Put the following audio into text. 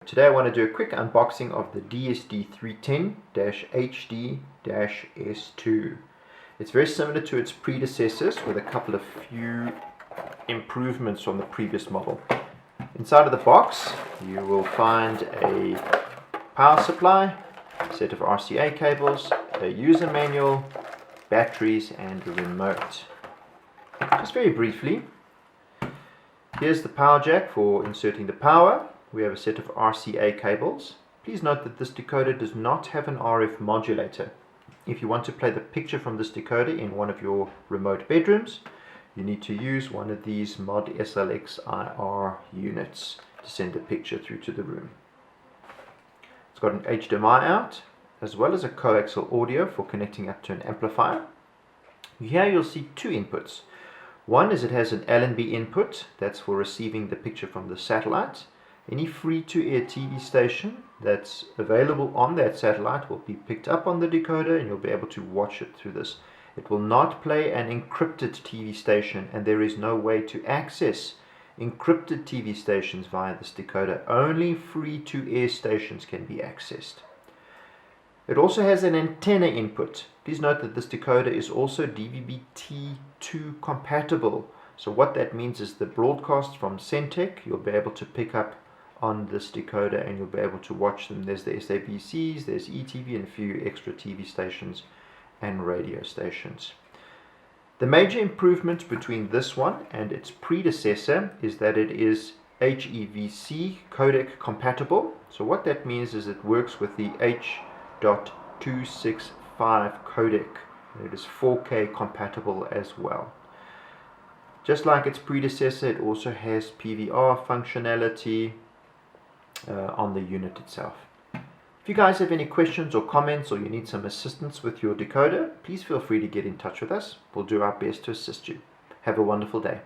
Today I want to do a quick unboxing of the DSD310-HD-S2. It's very similar to its predecessors with a couple of few improvements from the previous model. Inside of the box you will find a power supply, a set of RCA cables, a user manual, batteries and a remote. Just very briefly, here's the power jack for inserting the power. We have a set of RCA cables. Please note that this decoder does not have an RF modulator. If you want to play the picture from this decoder in one of your remote bedrooms, you need to use one of these Mod SLX IR units to send the picture through to the room. It's got an HDMI out as well as a coaxial audio for connecting up to an amplifier. Here you'll see two inputs. One is it has an L&B input, that's for receiving the picture from the satellite. Any free-to-air TV station that's available on that satellite will be picked up on the decoder and you'll be able to watch it through this. It will not play an encrypted TV station, and there is no way to access encrypted TV stations via this decoder. Only free-to-air stations can be accessed. It also has an antenna input. Please note that this decoder is also DVB-T2 compatible. So what that means is the broadcasts from Centec you'll be able to pick up on this decoder and you'll be able to watch them. There's the SABCs, there's ETV and a few extra TV stations and radio stations. The major improvement between this one and its predecessor is that it is HEVC codec compatible. So what that means is it works with the H.265 codec. It is 4K compatible as well. Just like its predecessor, it also has PVR functionality on the unit itself. If you guys have any questions or comments, or you need some assistance with your decoder, please feel free to get in touch with us. We'll do our best to assist you. Have a wonderful day.